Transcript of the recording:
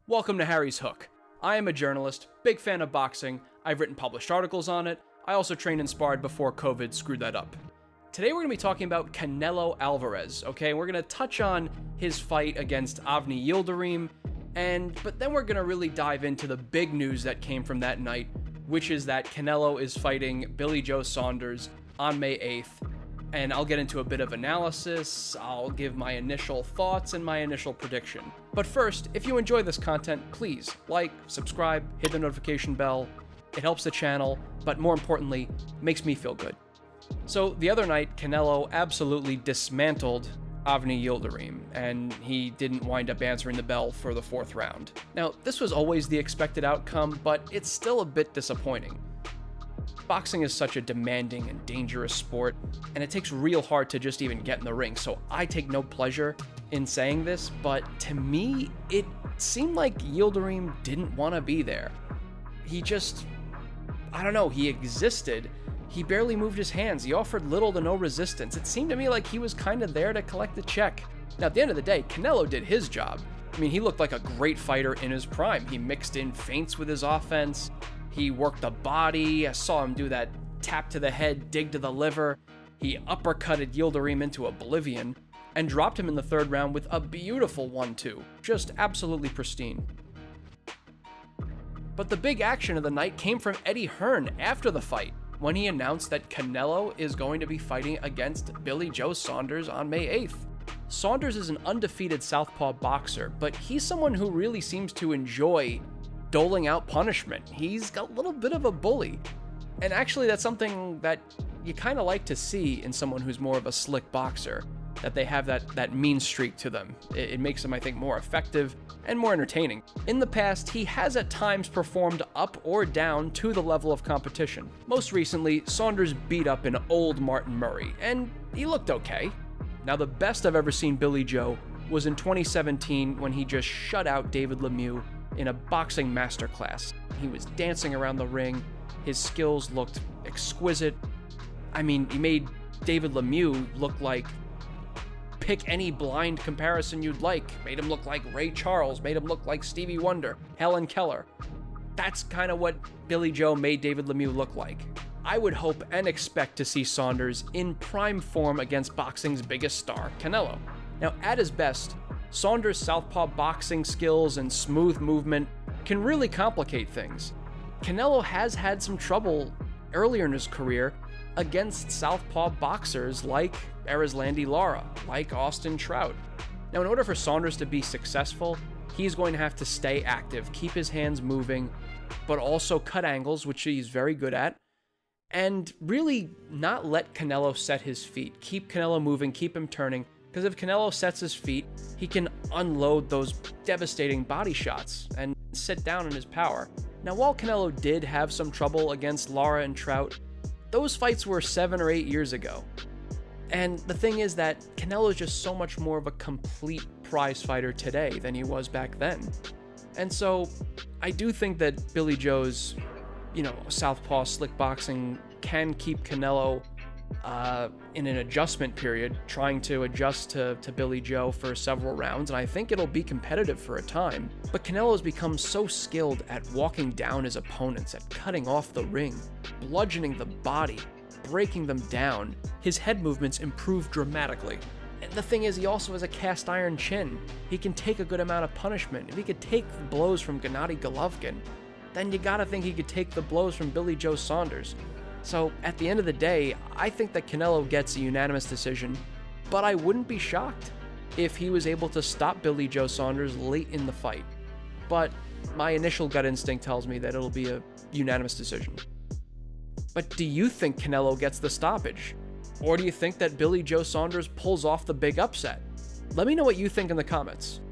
Welcome to Harry's Hook. I am a journalist, big fan of boxing. I've written published articles on it. I also trained and sparred before COVID screwed that up. Today we're going to be talking about Canelo Alvarez, okay? We're going to touch on his fight against Avni Yildirim, but then we're going to really dive into the big news that came from that night, which is that Canelo is fighting Billy Joe Saunders on May 8th. And I'll get into a bit of analysis, I'll give my initial thoughts and my initial prediction. But first, if you enjoy this content, please like, subscribe, hit the notification bell. It helps the channel, but more importantly, makes me feel good. So the other night, Canelo absolutely dismantled Avni Yildirim, and he didn't wind up answering the bell for the fourth round. Now, this was always the expected outcome, but it's still a bit disappointing. Boxing is such a demanding and dangerous sport, and it takes real hard to just even get in the ring, so I take no pleasure in saying this, but to me, it seemed like Yildirim didn't want to be there. He just, I don't know, he existed. He barely moved his hands. He offered little to no resistance. It seemed to me like he was kind of there to collect the check. Now, at the end of the day, Canelo did his job. I mean, he looked like a great fighter in his prime. He mixed in feints with his offense. He worked the body. I saw him do that tap to the head, dig to the liver. He uppercutted Yildirim into oblivion and dropped him in the third round with a beautiful 1-2. Just absolutely pristine. But the big action of the night came from Eddie Hearn after the fight, when he announced that Canelo is going to be fighting against Billy Joe Saunders on May 8th. Saunders is an undefeated southpaw boxer, but he's someone who really seems to enjoy doling out punishment. He's got a little bit of a bully. And actually, that's something that you kind of like to see in someone who's more of a slick boxer, that they have that mean streak to them. It makes them, I think, more effective and more entertaining. In the past, he has at times performed up or down to the level of competition. Most recently, Saunders beat up an old Martin Murray, and he looked okay. Now, the best I've ever seen Billy Joe was in 2017 when he just shut out David Lemieux in a boxing masterclass. He was dancing around the ring. His skills looked exquisite. I mean, he made David Lemieux look like, pick any blind comparison you'd like. Made him look like Ray Charles, made him look like Stevie Wonder, Helen Keller. That's kind of what Billy Joe made David Lemieux look like. I would hope and expect to see Saunders in prime form against boxing's biggest star, Canelo. Now, at his best, Saunders' southpaw boxing skills and smooth movement can really complicate things. Canelo has had some trouble earlier in his career against southpaw boxers like Erislandy Lara, like Austin Trout. Now, in order for Saunders to be successful, he's going to have to stay active, keep his hands moving, but also cut angles, which he's very good at, and really not let Canelo set his feet. Keep Canelo moving, keep him turning, because if Canelo sets his feet, he can unload those devastating body shots and sit down in his power. Now, while Canelo did have some trouble against Lara and Trout, those fights were 7 or 8 years ago. And the thing is that Canelo is just so much more of a complete prize fighter today than he was back then. And so I do think that Billy Joe's, southpaw slick boxing can keep Canelo in an adjustment period, trying to adjust to Billy Joe for several rounds, and I think it'll be competitive for a time. But Canelo's become so skilled at walking down his opponents, at cutting off the ring, bludgeoning the body, breaking them down. His head movements improve dramatically. And the thing is, he also has a cast iron chin. He can take a good amount of punishment. If he could take the blows from Gennady Golovkin, then you gotta think he could take the blows from Billy Joe Saunders. So, at the end of the day, I think that Canelo gets a unanimous decision, but I wouldn't be shocked if he was able to stop Billy Joe Saunders late in the fight. But my initial gut instinct tells me that it'll be a unanimous decision. But do you think Canelo gets the stoppage? Or do you think that Billy Joe Saunders pulls off the big upset? Let me know what you think in the comments.